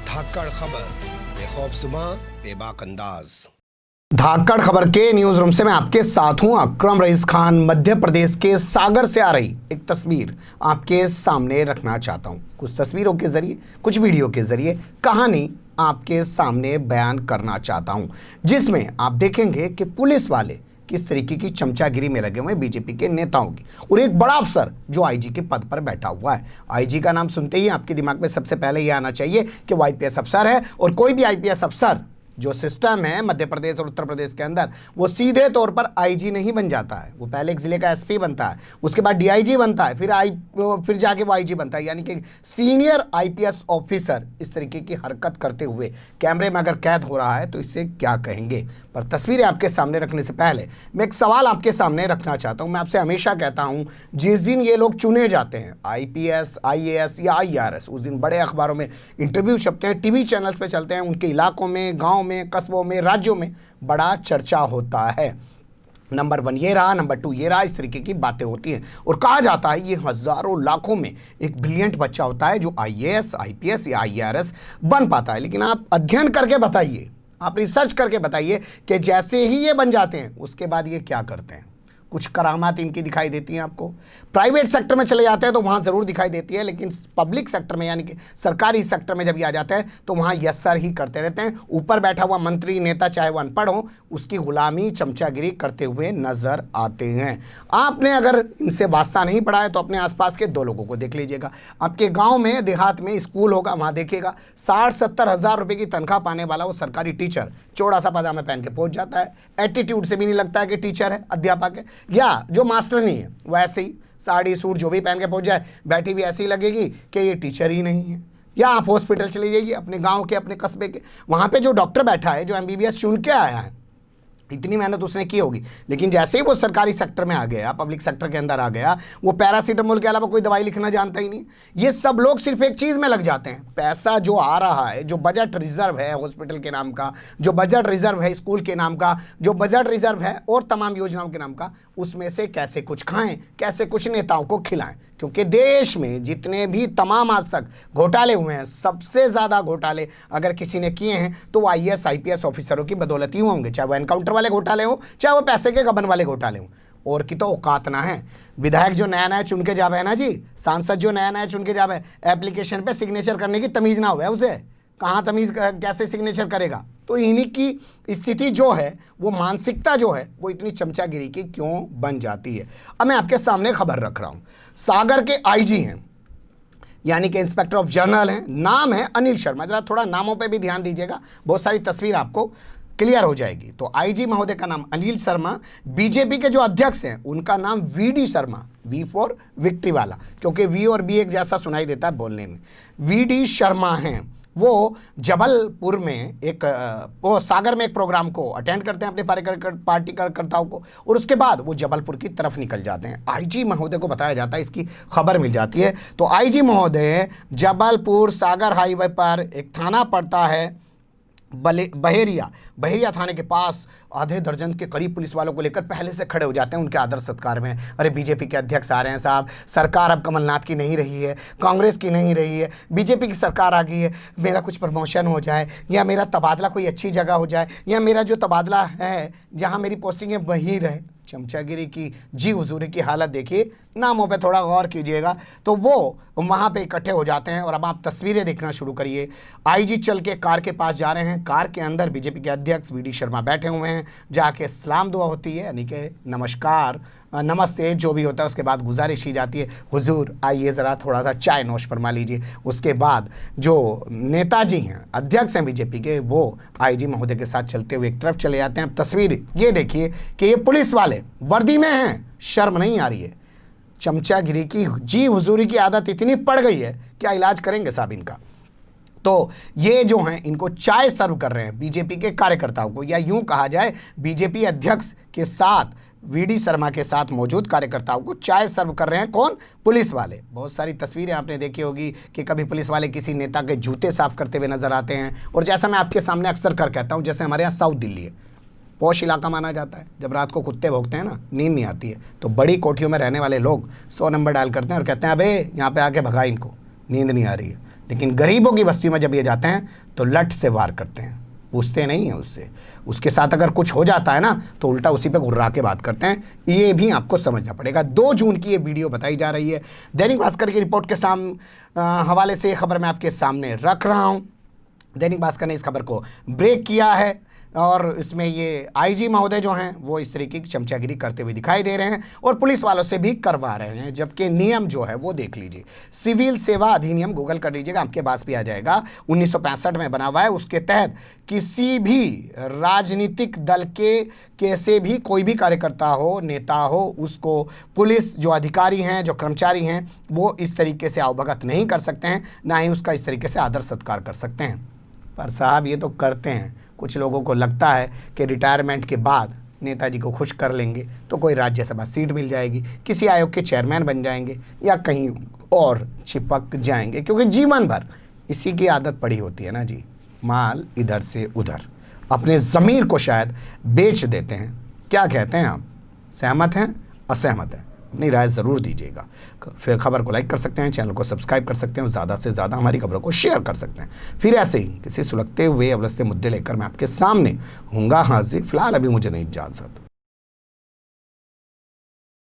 धाकड़ खबर, बेखौफसमा बेबाक अंदाज। धाकड़ खबर के न्यूज रूम से मैं आपके साथ हूं अकरम रईस खान। मध्य प्रदेश के सागर से आ रही एक तस्वीर आपके सामने रखना चाहता हूं। कुछ तस्वीरों के जरिए, कुछ वीडियो के जरिए कहानी आपके सामने बयान करना चाहता हूं, जिसमें आप देखेंगे कि पुलिस वाले किस तरीके की चमचागिरी में लगे हुए हैं बीजेपी के नेताओं की, और एक बड़ा अफसर जो आईजी के पद पर बैठा हुआ है। आईजी का नाम सुनते ही आपके दिमाग में सबसे पहले ये आना चाहिए कि वो आईपीएस अफसर है, और कोई भी आईपीएस अफसर जो सिस्टम है मध्य प्रदेश और उत्तर प्रदेश के अंदर, वो सीधे तौर पर आईजी नहीं बन जाता है। वो पहले एक जिले का एसपी बनता है, उसके बाद डीआईजी बनता है, फिर जाके वो आईजी बनता है, यानी कि सीनियर आईपीएस ऑफिसर। इस तरीके की हरकत करते हुए कैमरे में अगर कैद हो रहा है तो इससे क्या कहेंगे। पर तस्वीरें आपके सामने रखने से पहले मैं एक सवाल आपके सामने रखना चाहता हूं। मैं आपसे हमेशा कहता हूं, जिस दिन ये लोग चुने जाते हैं आईपीएस, आईएएस या आईआरएस, उस दिन बड़े अखबारों में इंटरव्यू छपते हैं, टीवी चैनल्स पे चलते हैं, उनके इलाकों में, गाँव में, कस्बों में, राज्यों में बड़ा चर्चा होता है। नंबर 1 ये रहा, नंबर 2 ये रहा, इस तरीके की बातें होती हैं। और कहा जाता है ये हजारों लाखों में एक ब्रिलियंट बच्चा होता है जो आईएएस, आईपीएस या आईआरएस बन पाता है। लेकिन आप अध्ययन करके बताइए, आप रिसर्च करके बताइए कि जैसे ही ये बन जाते हैं उसके बाद ये क्या करते हैं। कुछ करामात इनकी दिखाई देती हैं आपको। प्राइवेट सेक्टर में चले जाते हैं तो वहाँ ज़रूर दिखाई देती है, लेकिन पब्लिक सेक्टर में यानी कि सरकारी सेक्टर में जब ये आ जाते हैं तो वहाँ यस सर ही करते रहते हैं। ऊपर बैठा हुआ मंत्री, नेता, चाहे वो अनपढ़ हो, उसकी गुलामी, चमचागिरी करते हुए नजर आते हैं। आपने अगर इनसे वास्ता नहीं पड़ा है तो अपने आसपास के 2 लोगों को देख लीजिएगा। आपके गाँव में, देहात में स्कूल होगा, वहाँ देखिएगा 60-70 हज़ार रुपये की तनख्वाह पाने वाला वो सरकारी टीचर चौड़ा सा पजामा पहन के पहुँच जाता है। एटीट्यूड से भी नहीं लगता है कि टीचर है, अध्यापक है। या जो मास्टर नहीं है वैसे ही साड़ी सूट जो भी पहन के पहुंच जाए, बैठी भी ऐसी लगेगी कि ये टीचर ही नहीं है। या आप हॉस्पिटल चले जाइए अपने गांव के, अपने कस्बे के, वहां पे जो डॉक्टर बैठा है, जो एमबीबीएस चुन के आया है, इतनी मेहनत उसने की होगी, लेकिन जैसे ही वो सरकारी सेक्टर में आ गया, पब्लिक सेक्टर के अंदर आ गया, वो पैरासीटामोल के अलावा कोई दवाई लिखना जानता ही नहीं। ये सब लोग सिर्फ एक चीज़ में लग जाते हैं, पैसा जो आ रहा है, जो बजट रिजर्व है हॉस्पिटल के नाम का, जो बजट रिजर्व है स्कूल के नाम का, जो बजट रिजर्व है और तमाम योजनाओं के नाम का, उसमें से कैसे कुछ खाएं, कैसे कुछ नेताओं को खिलाएं। क्योंकि देश में जितने भी तमाम आज तक घोटाले हुए हैं, सबसे ज़्यादा घोटाले अगर किसी ने किए हैं तो वो आईएएस, आईपीएस ऑफिसरों की बदौलत ही होंगे, चाहे वो एनकाउंटर वाले घोटाले हों, चाहे वो पैसे के गबन वाले घोटाले हों। और की तो औकात ना है। विधायक जो नया नया चुन के जावे है ना जी, सांसद जो नया नया चुन के जावे, एप्लीकेशन पे सिग्नेचर करने की तमीज़ ना हो उसे, कहाँ तमीज़, कैसे सिग्नेचर करेगा। तो इन्हीं की स्थिति जो है, वो मानसिकता जो है, वो इतनी चमचागिरी की क्यों बन जाती है। अब मैं आपके सामने खबर रख रहा हूँ। सागर के आईजी हैं, यानी कि इंस्पेक्टर ऑफ जनरल हैं, नाम है अनिल शर्मा। जरा थोड़ा नामों पे भी ध्यान दीजिएगा, बहुत सारी तस्वीर आपको क्लियर हो जाएगी। तो आईजी महोदय का नाम अनिल शर्मा। बीजेपी के जो अध्यक्ष हैं उनका नाम VD Sharma, V for victory वाला, क्योंकि वी और बी एक जैसा सुनाई देता है बोलने में। वीडी शर्मा हैं, वो जबलपुर में वो सागर में एक प्रोग्राम को अटेंड करते हैं अपने पार्टी कार्यकर्ताओं को, और उसके बाद वो जबलपुर की तरफ निकल जाते हैं। आईजी महोदय को बताया जाता है, इसकी खबर मिल जाती है। तो आईजी महोदय जबलपुर सागर हाईवे पर एक थाना पड़ता है बहेरिया थाने के पास आधे दर्जन के करीब पुलिस वालों को लेकर पहले से खड़े हो जाते हैं उनके आदर सत्कार में। अरे बीजेपी के अध्यक्ष आ रहे हैं साहब, सरकार अब कमलनाथ की नहीं रही है, कांग्रेस की नहीं रही है, बीजेपी की सरकार आ गई है, मेरा कुछ प्रमोशन हो जाए, या मेरा तबादला कोई अच्छी जगह हो जाए, या मेरा जो तबादला है जहाँ मेरी पोस्टिंग है वहीं रहे। चमचागिरी की, जी हुजूरी की हालत देखिए, नामों पे थोड़ा गौर कीजिएगा। तो वो वहाँ पे इकट्ठे हो जाते हैं और अब आप तस्वीरें देखना शुरू करिए। आईजी चल के कार के पास जा रहे हैं, कार के अंदर बीजेपी के अध्यक्ष वीडी शर्मा बैठे हुए हैं। जाके सलाम दुआ होती है, यानी कि नमस्कार, नमस्ते जो भी होता है, उसके बाद गुजारिश की जाती है, हुजूर आइए ज़रा थोड़ा सा चाय नोश फरमा लीजिए। उसके बाद जो नेताजी हैं, अध्यक्ष हैं बीजेपी के, वो आईजी महोदय के साथ चलते हुए एक तरफ चले जाते हैं। अब तस्वीर ये देखिए कि ये पुलिस वाले वर्दी में हैं, शर्म नहीं आ रही है। चमचागिरी की, जी हुजूरी की आदत इतनी पड़ गई है, क्या इलाज करेंगे साहब इनका। तो ये जो हैं इनको चाय सर्व कर रहे हैं बीजेपी के कार्यकर्ताओं को, या यूं कहा जाए बीजेपी अध्यक्ष के साथ, वीडी शर्मा के साथ मौजूद कार्यकर्ताओं को चाय सर्व कर रहे हैं। कौन? पुलिस वाले। बहुत सारी तस्वीरें आपने देखी होगी कि कभी पुलिस वाले किसी नेता के जूते साफ करते हुए नजर आते हैं, और जैसा मैं आपके सामने अक्सर कर कहता हूँ, जैसे हमारे यहाँ साउथ दिल्ली है, पॉश इलाका माना जाता है, जब रात को कुत्ते भौंकते हैं ना, नींद नहीं आती है, तो बड़ी कोठियों में रहने वाले लोग 100 नंबर डायल करते हैं और कहते हैं अबे यहाँ पे आके भगा इनको, नींद नहीं आ रही है। लेकिन गरीबों की बस्ती में जब ये जाते हैं तो लठ से वार करते हैं, पूछते नहीं हैं उससे। उसके साथ अगर कुछ हो जाता है ना तो उल्टा उसी पे घुर्रा के बात करते हैं। ये भी आपको समझना पड़ेगा। 2 जून की ये वीडियो बताई जा रही है। दैनिक भास्कर की रिपोर्ट के हवाले से ये खबर मैं आपके सामने रख रहा हूँ। दैनिक भास्कर ने इस खबर को ब्रेक किया है और इसमें ये आईजी महोदय जो हैं वो इस तरीके की चमचागिरी करते हुए दिखाई दे रहे हैं और पुलिस वालों से भी करवा रहे हैं। जबकि नियम जो है वो देख लीजिए, सिविल सेवा अधिनियम गूगल कर लीजिएगा, आपके पास भी आ जाएगा, 1965 में बना हुआ है। उसके तहत किसी भी राजनीतिक दल के कैसे भी कोई भी कार्यकर्ता हो, नेता हो, उसको पुलिस जो अधिकारी हैं, जो कर्मचारी हैं, वो इस तरीके से अवगत नहीं कर सकते हैं, ना ही उसका इस तरीके से आदर सत्कार कर सकते हैं। पर साहब ये तो करते हैं। कुछ लोगों को लगता है कि रिटायरमेंट के बाद नेताजी को खुश कर लेंगे तो कोई राज्यसभा सीट मिल जाएगी, किसी आयोग के चेयरमैन बन जाएंगे या कहीं और चिपक जाएंगे, क्योंकि जीवन भर इसी की आदत पड़ी होती है ना जी, माल इधर से उधर। अपने ज़मीर को शायद बेच देते हैं। क्या कहते हैं आप, सहमत हैं, असहमत हैं? अपनी राय ज़रूर दीजिएगा। फिर खबर को लाइक कर सकते हैं, चैनल को सब्सक्राइब कर सकते हैं और ज़्यादा से ज़्यादा हमारी खबरों को शेयर कर सकते हैं। फिर ऐसे ही किसी सुलगते हुए अवलसते मुद्दे लेकर मैं आपके सामने हूँगा हाजिर। फिलहाल अभी मुझे नहीं इजाज़त।